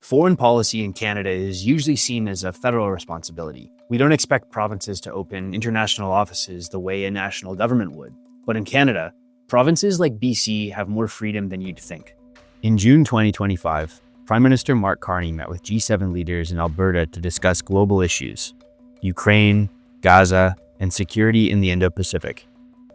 Foreign policy in Canada is usually seen as a federal responsibility. We don't expect provinces to open international offices the way a national government would. But in Canada, provinces like BC have more freedom than you'd think. In June 2025, Prime Minister Mark Carney met with G7 leaders in Alberta to discuss global issues: Ukraine, Gaza, and security in the Indo-Pacific.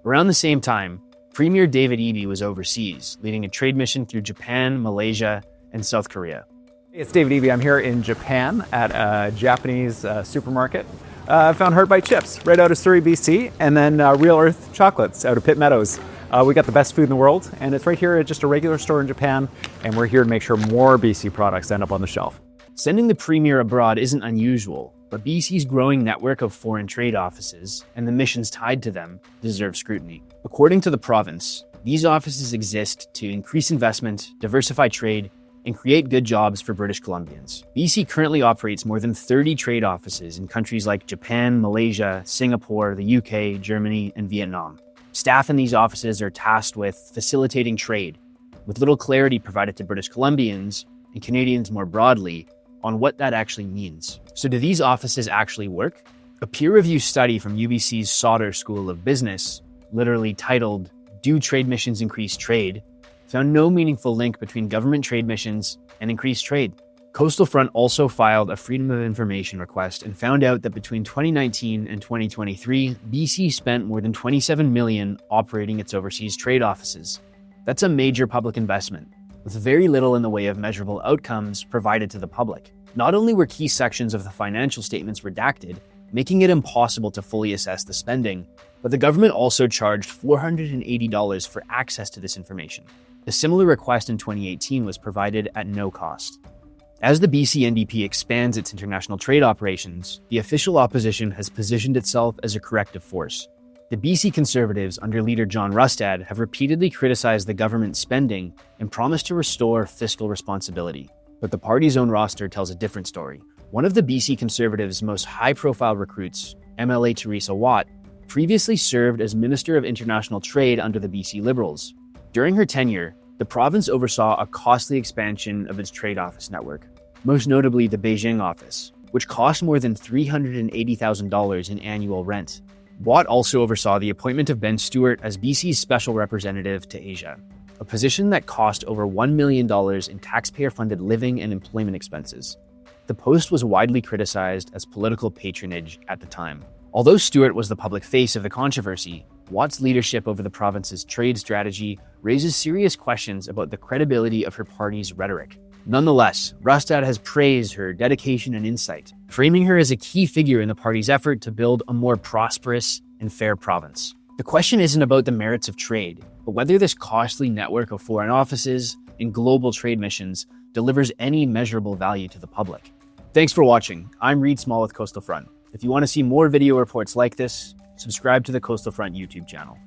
Around the same time, Premier David Eby was overseas, leading a trade mission through Japan, Malaysia, and South Korea. It's David Eby. I'm here in Japan at a Japanese supermarket. I found Heart Bite chips right out of Surrey, BC, and then Real Earth chocolates out of Pitt Meadows. We got the best food in the world, and it's right here at just a regular store in Japan, and we're here to make sure more BC products end up on the shelf. Sending the Premier abroad isn't unusual, but BC's growing network of foreign trade offices and the missions tied to them deserve scrutiny. According to the province, these offices exist to increase investment, diversify trade, and create good jobs for British Columbians. BC currently operates more than 30 trade offices in countries like Japan, Malaysia, Singapore, the UK, Germany, and Vietnam. Staff in these offices are tasked with facilitating trade, with little clarity provided to British Columbians and Canadians more broadly on what that actually means. So do these offices actually work? A peer-reviewed study from UBC's Sauder School of Business, literally titled "Do Trade Missions Increase Trade?", found no meaningful link between government trade missions and increased trade. Coastal Front also filed a Freedom of Information request and found out that between 2019 and 2023, BC spent more than $27 million operating its overseas trade offices. That's a major public investment, with very little in the way of measurable outcomes provided to the public. Not only were key sections of the financial statements redacted, making it impossible to fully assess the spending, but the government also charged $480 for access to this information. A similar request in 2018 was provided at no cost. As the BC NDP expands its international trade operations, the official opposition has positioned itself as a corrective force. The BC Conservatives under leader John Rustad have repeatedly criticized the government's spending and promised to restore fiscal responsibility. But the party's own roster tells a different story. One of the BC Conservatives' most high-profile recruits, MLA Teresa Watt, previously served as Minister of International Trade under the BC Liberals. During her tenure, the province oversaw a costly expansion of its trade office network, most notably the Beijing office, which cost more than $380,000 in annual rent. Watt also oversaw the appointment of Ben Stewart as BC's special representative to Asia, a position that cost over $1 million in taxpayer-funded living and employment expenses. The post was widely criticized as political patronage at the time. Although Stewart was the public face of the controversy, Watt's leadership over the province's trade strategy raises serious questions about the credibility of her party's rhetoric. Nonetheless, Rustad has praised her dedication and insight, framing her as a key figure in the party's effort to build a more prosperous and fair province. The question isn't about the merits of trade, but whether this costly network of foreign offices and global trade missions delivers any measurable value to the public. Thanks for watching. I'm Reed Small with Coastal Front. If you want to see more video reports like this, subscribe to the Coastal Front YouTube channel.